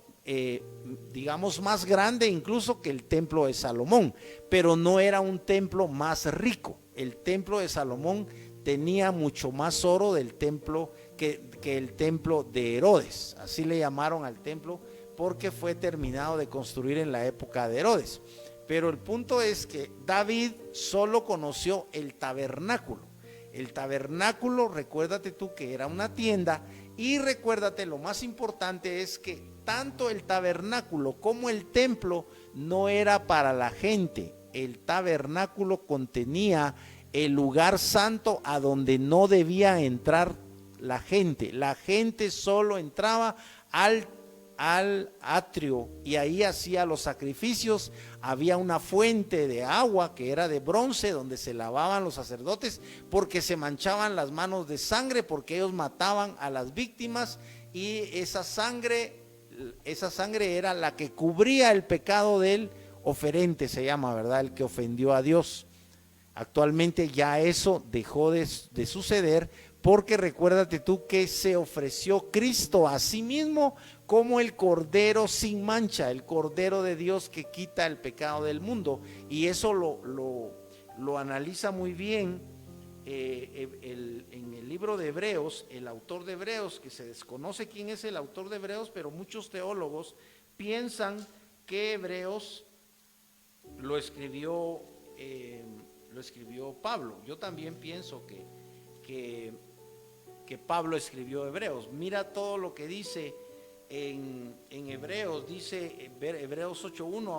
digamos más grande incluso que el templo de Salomón, pero no era un templo más rico. El templo de Salomón tenía mucho más oro del templo que el templo de Herodes. Así le llamaron al templo, porque fue terminado de construir en la época de Herodes. Pero el punto es que David solo conoció el tabernáculo. El tabernáculo, recuérdate tú que era una tienda, y recuérdate, lo más importante es que tanto el tabernáculo como el templo no era para la gente. El tabernáculo contenía el lugar santo a donde no debía entrar la gente. La gente solo entraba al atrio y ahí hacía los sacrificios. Había una fuente de agua que era de bronce donde se lavaban los sacerdotes, porque se manchaban las manos de sangre, porque ellos mataban a las víctimas, y esa sangre era la que cubría el pecado del oferente, se llama, ¿verdad? El que ofendió a Dios. Actualmente ya eso dejó de suceder, porque recuérdate tú que se ofreció Cristo a sí mismo como el Cordero sin mancha, el Cordero de Dios que quita el pecado del mundo. Y eso lo analiza muy bien en el libro de Hebreos, el autor de Hebreos, que se desconoce quién es el autor de Hebreos, pero muchos teólogos piensan que Hebreos lo escribió Pablo. Yo también pienso que Pablo escribió Hebreos. Mira todo lo que dice en Hebreos, dice Hebreos 8:1.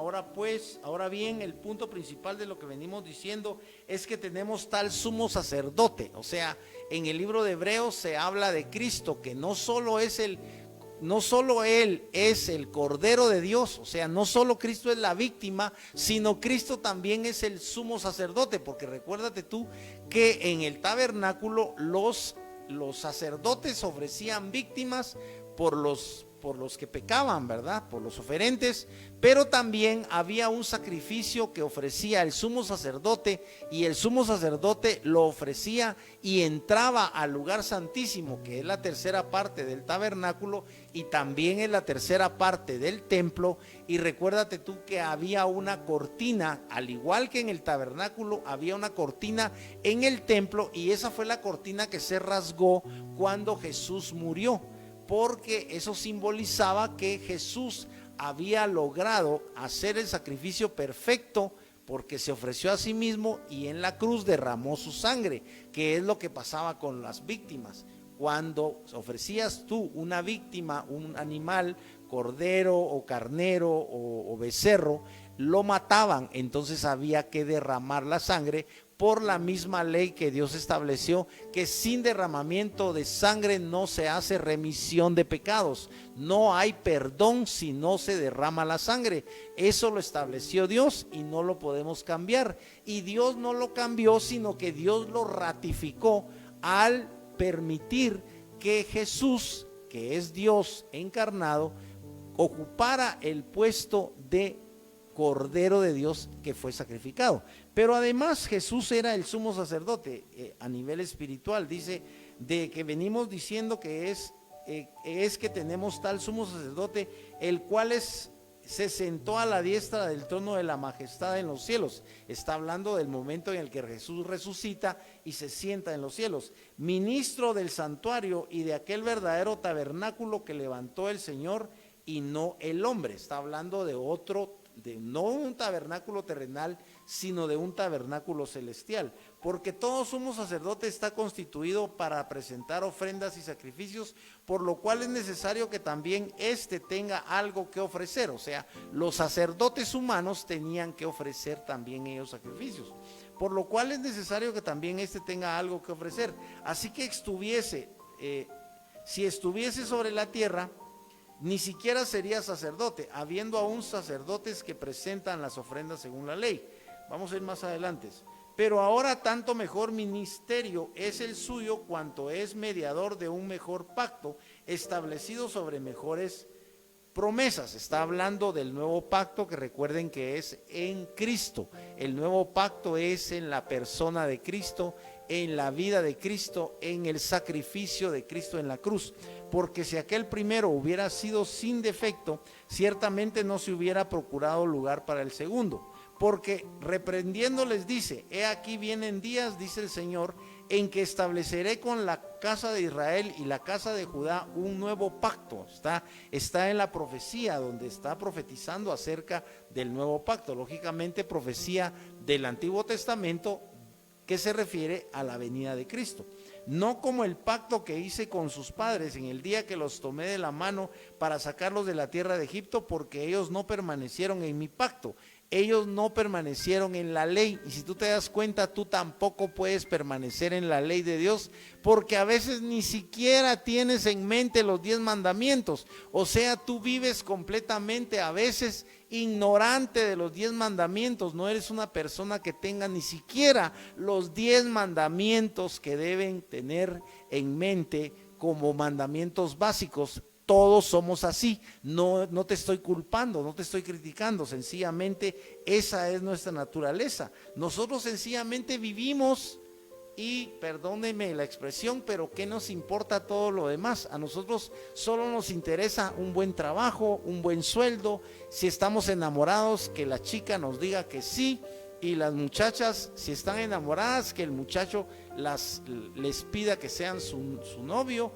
Ahora bien, el punto principal de lo que venimos diciendo es que tenemos tal sumo sacerdote. O sea, en el libro de Hebreos se habla de Cristo, que no solo Él es el Cordero de Dios, o sea, no solo Cristo es la víctima, sino Cristo también es el sumo sacerdote, porque recuérdate tú que en el tabernáculo los sacerdotes ofrecían víctimas por los que pecaban, ¿verdad? Por los oferentes, pero también había un sacrificio que ofrecía el sumo sacerdote, y el sumo sacerdote lo ofrecía y entraba al lugar santísimo, que es la tercera parte del tabernáculo y también es la tercera parte del templo. Y recuérdate tú que había una cortina, al igual que en el tabernáculo había una cortina en el templo, y esa fue la cortina que se rasgó cuando Jesús murió, porque eso simbolizaba que Jesús había logrado hacer el sacrificio perfecto, porque se ofreció a sí mismo y en la cruz derramó su sangre, que es lo que pasaba con las víctimas. Cuando ofrecías tú una víctima, un animal, cordero o carnero o becerro, lo mataban, entonces había que derramar la sangre, por la misma ley que Dios estableció, que sin derramamiento de sangre no se hace remisión de pecados. No hay perdón si no se derrama la sangre. Eso lo estableció Dios y no lo podemos cambiar. Y Dios no lo cambió, sino que Dios lo ratificó al permitir que Jesús, que es Dios encarnado, ocupara el puesto de Cordero de Dios que fue sacrificado. Pero además Jesús era el sumo sacerdote a nivel espiritual. Dice de que venimos diciendo que es que tenemos tal sumo sacerdote, el cual se sentó a la diestra del trono de la majestad en los cielos. Está hablando del momento en el que Jesús resucita y se sienta en los cielos, ministro del santuario y de aquel verdadero tabernáculo que levantó el Señor y no el hombre. Está hablando de no un tabernáculo terrenal, sino de un tabernáculo celestial, porque todo sumo sacerdote está constituido para presentar ofrendas y sacrificios, por lo cual es necesario que también éste tenga algo que ofrecer. O sea, los sacerdotes humanos tenían que ofrecer también ellos sacrificios, por lo cual es necesario que también éste tenga algo que ofrecer. Así que si estuviese sobre la tierra, ni siquiera sería sacerdote, habiendo aún sacerdotes que presentan las ofrendas según la ley. Vamos a ir más adelante. Pero ahora tanto mejor ministerio es el suyo, cuanto es mediador de un mejor pacto, establecido sobre mejores promesas. Está hablando del nuevo pacto, que recuerden que es en Cristo. El nuevo pacto es en la persona de Cristo, en la vida de Cristo, en el sacrificio de Cristo en la cruz. Porque si aquel primero hubiera sido sin defecto, ciertamente no se hubiera procurado lugar para el segundo. Porque reprendiendo les dice: he aquí vienen días, dice el Señor, en que estableceré con la casa de Israel y la casa de Judá un nuevo pacto. Está en la profecía, donde está profetizando acerca del nuevo pacto. Lógicamente, profecía del Antiguo Testamento, que se refiere a la venida de Cristo. No como el pacto que hice con sus padres en el día que los tomé de la mano para sacarlos de la tierra de Egipto, porque ellos no permanecieron en mi pacto. Ellos no permanecieron en la ley, y si tú te das cuenta, tú tampoco puedes permanecer en la ley de Dios, porque a veces ni siquiera tienes en mente los 10 mandamientos. O sea, tú vives completamente a veces ignorante de los 10 mandamientos. No eres una persona que tenga ni siquiera los 10 mandamientos que deben tener en mente como mandamientos básicos. Todos somos así. No te estoy culpando, no te estoy criticando, sencillamente esa es nuestra naturaleza. Nosotros sencillamente vivimos y, perdónenme la expresión, pero ¿qué nos importa todo lo demás? A nosotros solo nos interesa un buen trabajo, un buen sueldo. Si estamos enamorados, que la chica nos diga que sí, y las muchachas, si están enamoradas, que el muchacho les pida que sean su novio.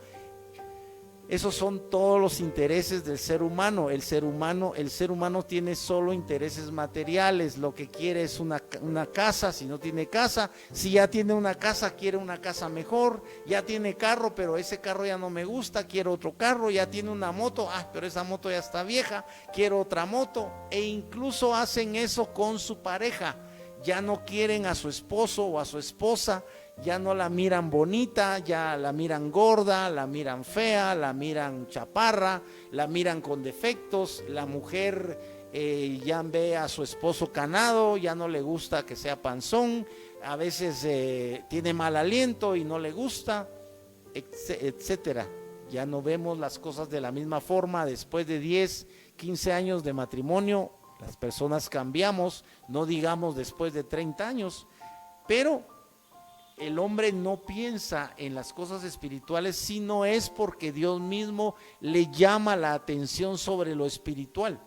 Esos son todos los intereses del ser humano. El ser humano tiene solo intereses materiales. Lo que quiere es una casa. Si no tiene casa, si ya tiene una casa, quiere una casa mejor. Ya tiene carro, pero ese carro ya no me gusta, quiero otro carro. Ya tiene una moto, pero esa moto ya está vieja, quiero otra moto. E incluso hacen eso con su pareja. Ya no quieren a su esposo o a su esposa. Ya no la miran bonita, ya la miran gorda, la miran fea, la miran chaparra, la miran con defectos. La mujer ya ve a su esposo canado, ya no le gusta que sea panzón, a veces tiene mal aliento y no le gusta, etcétera. Ya no vemos las cosas de la misma forma. Después de 10, 15 años de matrimonio, las personas cambiamos, no digamos después de 30 años, pero el hombre no piensa en las cosas espirituales si no es porque Dios mismo le llama la atención sobre lo espiritual.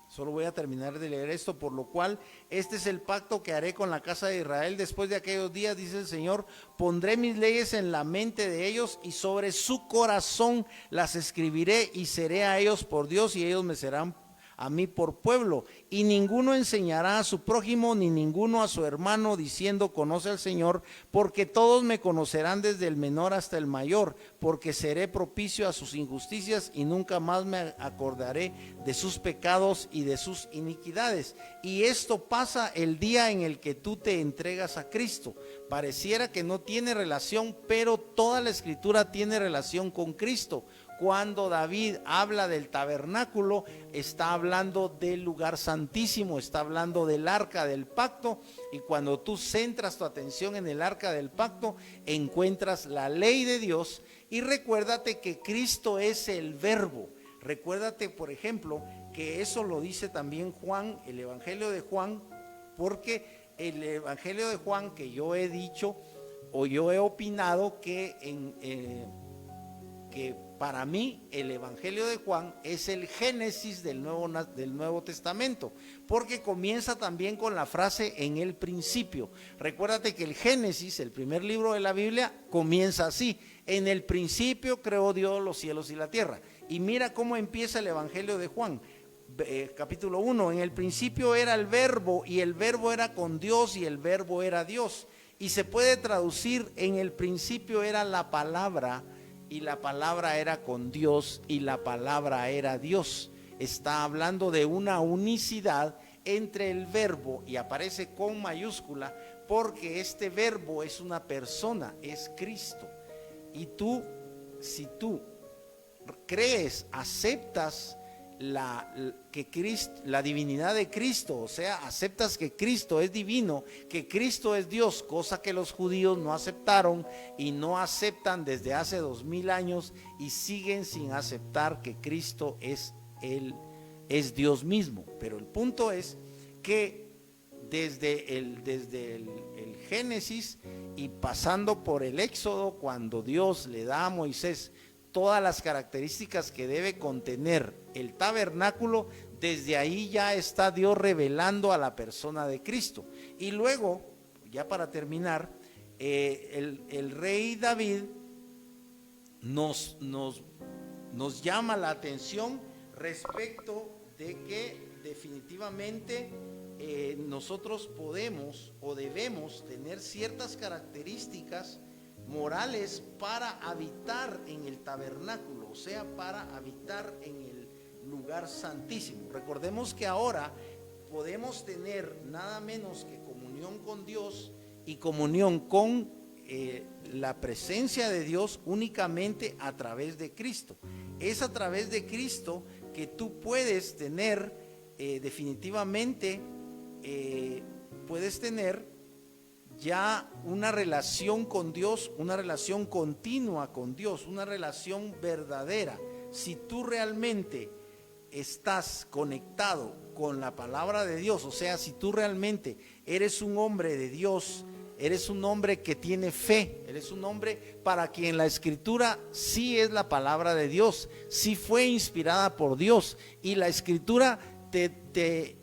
Solo voy a terminar de leer esto. Por lo cual, este es el pacto que haré con la casa de Israel después de aquellos días, dice el Señor. Pondré mis leyes en la mente de ellos y sobre su corazón las escribiré, y seré a ellos por Dios y ellos me serán a mí por pueblo. Y ninguno enseñará a su prójimo ni ninguno a su hermano diciendo conoce al Señor, porque todos me conocerán desde el menor hasta el mayor, porque seré propicio a sus injusticias y nunca más me acordaré de sus pecados y de sus iniquidades. Y esto pasa el día en el que tú te entregas a Cristo. Pareciera que no tiene relación, pero toda la escritura tiene relación con Cristo. Cuando David habla del tabernáculo, está hablando del lugar santísimo, está hablando del arca del pacto. Y cuando tú centras tu atención en el arca del pacto, encuentras la ley de Dios. Y recuérdate que Cristo es el verbo. Recuérdate, por ejemplo, que eso lo dice también Juan, el Evangelio de Juan, porque el Evangelio de Juan, que yo he dicho o yo he opinado que para mí el Evangelio de Juan es el génesis del Nuevo Testamento, porque comienza también con la frase en el principio. Recuérdate que el Génesis, el primer libro de la Biblia, comienza así: en el principio creó Dios los cielos y la tierra. Y mira cómo empieza el Evangelio de Juan, capítulo 1: en el principio era el verbo, y el verbo era con Dios, y el verbo era Dios. Y se puede traducir: en el principio era la palabra, y la palabra era con Dios, y la palabra era Dios. Está hablando de una unicidad entre el verbo, y aparece con mayúscula porque este verbo es una persona, es Cristo. Y tú, si tú crees, aceptas la divinidad de Cristo, o sea, aceptas que Cristo es divino, que Cristo es Dios, cosa que los judíos no aceptaron y no aceptan desde hace 2000 años, y siguen sin aceptar que Cristo es Dios mismo. Pero el punto es que desde el Génesis y pasando por el Éxodo, cuando Dios le da a Moisés todas las características que debe contener el tabernáculo, desde ahí ya está Dios revelando a la persona de Cristo. Y luego, ya para terminar, el rey David nos llama la atención respecto de que definitivamente nosotros podemos o debemos tener ciertas características morales para habitar en el tabernáculo, o sea, para habitar en el lugar santísimo. Recordemos que ahora podemos tener nada menos que comunión con Dios y comunión con la presencia de Dios únicamente a través de Cristo. Es a través de Cristo que tú puedes tener definitivamente puedes tener ya una relación con Dios, una relación continua con Dios, una relación verdadera. Si tú realmente estás conectado con la palabra de Dios, o sea, si tú realmente eres un hombre de Dios, eres un hombre que tiene fe, eres un hombre para quien la escritura sí es la palabra de Dios, sí fue inspirada por Dios, y la escritura te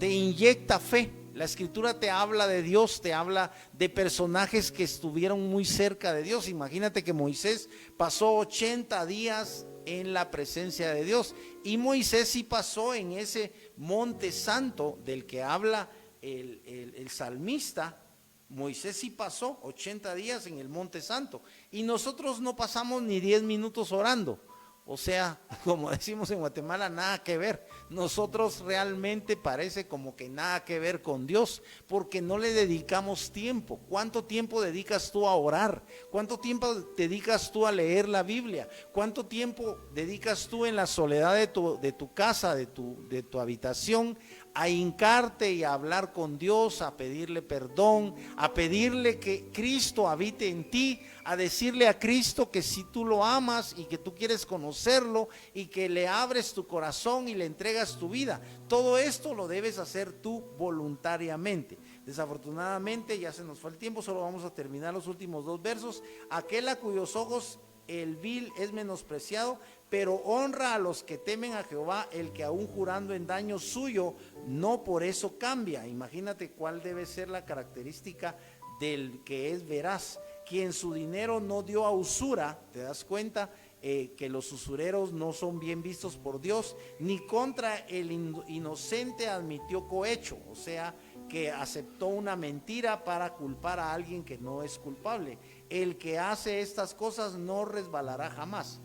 inyecta fe. La escritura te habla de Dios, te habla de personajes que estuvieron muy cerca de Dios. Imagínate que Moisés pasó 80 días en la presencia de Dios, y Moisés sí pasó en ese monte santo del que habla el salmista. Moisés sí pasó 80 días en el monte santo, y nosotros no pasamos ni 10 minutos orando. O sea, como decimos en Guatemala, nada que ver. Nosotros realmente parece como que nada que ver con Dios, porque no le dedicamos tiempo. ¿Cuánto tiempo dedicas tú a orar? ¿Cuánto tiempo dedicas tú a leer la Biblia? ¿Cuánto tiempo dedicas tú en la soledad de tu casa, de tu habitación, a hincarte y a hablar con Dios, a pedirle perdón, a pedirle que Cristo habite en ti, a decirle a Cristo que si tú lo amas y que tú quieres conocerlo y que le abres tu corazón y le entregas tu vida? Todo esto lo debes hacer tú voluntariamente. Desafortunadamente ya se nos fue el tiempo, solo vamos a terminar los últimos 2 versos. Aquel a cuyos ojos el vil es menospreciado, pero honra a los que temen a Jehová, el que aún jurando en daño suyo, no por eso cambia. Imagínate cuál debe ser la característica del que es veraz, quien su dinero no dio a usura. ¿Te das cuenta? Que los usureros no son bien vistos por Dios, ni contra el inocente admitió cohecho, o sea, que aceptó una mentira para culpar a alguien que no es culpable. El que hace estas cosas no resbalará jamás.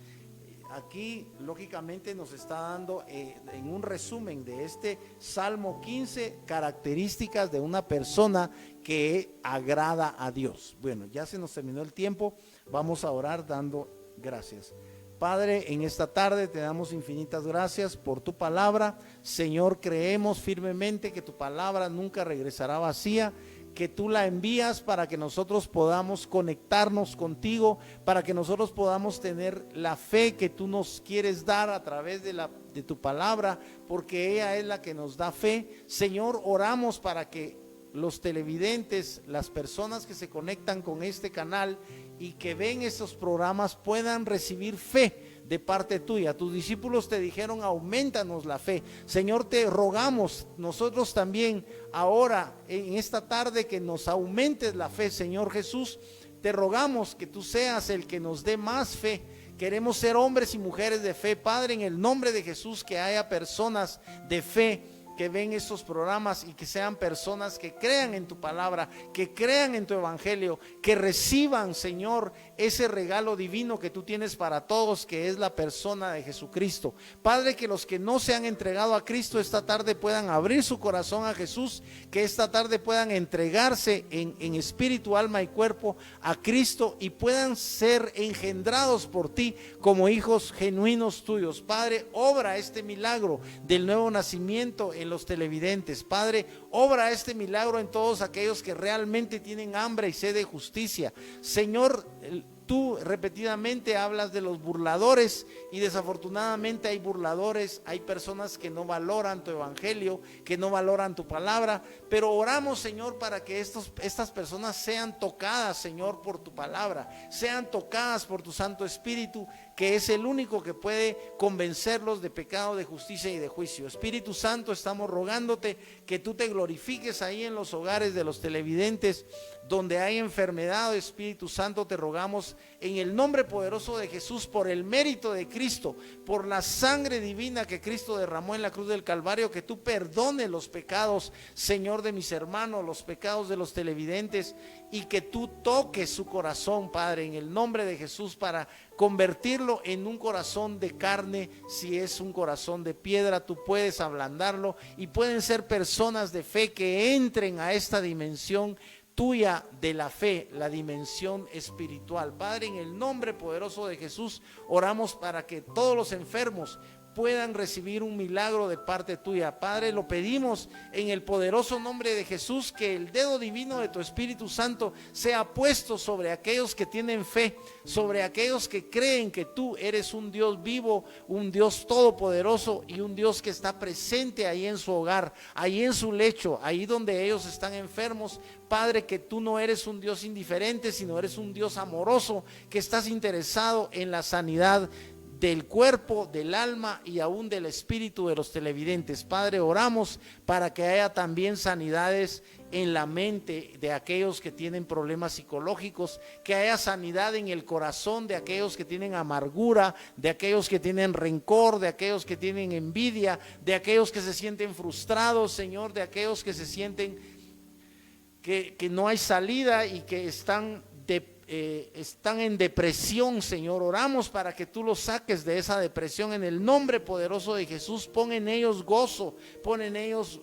Aquí lógicamente nos está dando en un resumen de este Salmo 15 características de una persona que agrada a Dios. Bueno, ya se nos terminó el tiempo, vamos a orar dando gracias. Padre, en esta tarde te damos infinitas gracias por tu palabra. Señor, creemos firmemente que tu palabra nunca regresará vacía, que tú la envías para que nosotros podamos conectarnos contigo, para que nosotros podamos tener la fe que tú nos quieres dar a través de tu palabra, porque ella es la que nos da fe. Señor, oramos para que los televidentes, las personas que se conectan con este canal y que ven estos programas puedan recibir fe de parte tuya. Tus discípulos te dijeron: aumentanos la fe. Señor, te rogamos nosotros también ahora en esta tarde que nos aumentes la fe. Señor Jesús, te rogamos que tú seas el que nos dé más fe. Queremos ser hombres y mujeres de fe, Padre, en el nombre de Jesús, que haya personas de fe que ven estos programas y que sean personas que crean en tu palabra, que crean en tu evangelio, que reciban, Señor, ese regalo divino que tú tienes para todos, que es la persona de Jesucristo. Padre, que los que no se han entregado a Cristo esta tarde puedan abrir su corazón a Jesús, que esta tarde puedan entregarse en espíritu, alma y cuerpo a Cristo y puedan ser engendrados por ti como hijos genuinos tuyos. Padre, obra este milagro del nuevo nacimiento en los televidentes. Padre, obra este milagro en todos aquellos que realmente tienen hambre y sed de justicia. Señor, tú repetidamente hablas de los burladores y desafortunadamente hay burladores, hay personas que no valoran tu evangelio, que no valoran tu palabra, pero oramos, Señor, para que estas personas sean tocadas, Señor, por tu palabra, sean tocadas por tu Santo Espíritu, que es el único que puede convencerlos de pecado, de justicia y de juicio. Espíritu Santo, estamos rogándote que tú te glorifiques ahí en los hogares de los televidentes, donde hay enfermedad. Espíritu Santo, te rogamos en el nombre poderoso de Jesús, por el mérito de Cristo, por la sangre divina que Cristo derramó en la cruz del Calvario, que tú perdones los pecados, Señor, de mis hermanos, los pecados de los televidentes, y que tú toques su corazón, Padre, en el nombre de Jesús, para convertirlo en un corazón de carne. Si es un corazón de piedra, tú puedes ablandarlo y pueden ser personas de fe que entren a esta dimensión tuya de la fe, la dimensión espiritual. Padre, en el nombre poderoso de Jesús, oramos para que todos los enfermos puedan recibir un milagro de parte tuya. Padre, lo pedimos en el poderoso nombre de Jesús, que el dedo divino de tu Espíritu Santo sea puesto sobre aquellos que tienen fe, sobre aquellos que creen que tú eres un Dios vivo, un Dios todopoderoso y un Dios que está presente ahí en su hogar, ahí en su lecho, ahí donde ellos están enfermos. Padre, que tú no eres un Dios indiferente, sino eres un Dios amoroso, que estás interesado en la sanidad del cuerpo, del alma y aún del espíritu de los televidentes. Padre, oramos para que haya también sanidades en la mente de aquellos que tienen problemas psicológicos, que haya sanidad en el corazón de aquellos que tienen amargura, de aquellos que tienen rencor, de aquellos que tienen envidia, de aquellos que se sienten frustrados, Señor, de aquellos que se sienten que no hay salida y que están en depresión, Señor. Oramos para que tú los saques de esa depresión en el nombre poderoso de Jesús. Pon en ellos gozo, pon en ellos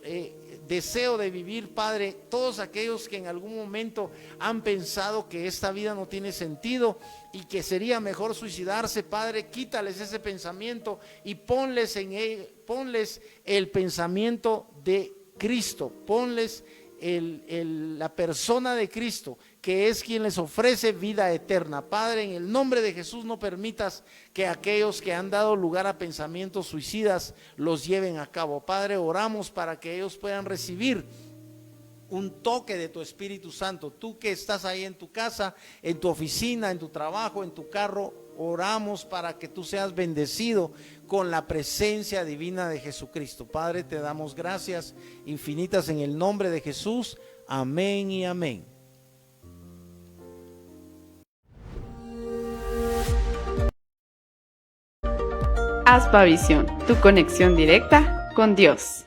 deseo de vivir, Padre. Todos aquellos que en algún momento han pensado que esta vida no tiene sentido y que sería mejor suicidarse, Padre, quítales ese pensamiento y ponles el pensamiento de Cristo, ponles la persona de Cristo, que es quien les ofrece vida eterna. Padre, en el nombre de Jesús, no permitas que aquellos que han dado lugar a pensamientos suicidas los lleven a cabo. Padre, oramos para que ellos puedan recibir un toque de tu Espíritu Santo. Tú que estás ahí en tu casa, en tu oficina, en tu trabajo, en tu carro, oramos para que tú seas bendecido con la presencia divina de Jesucristo. Padre, te damos gracias infinitas en el nombre de Jesús. Amén y amén. Aspa Visión, tu conexión directa con Dios.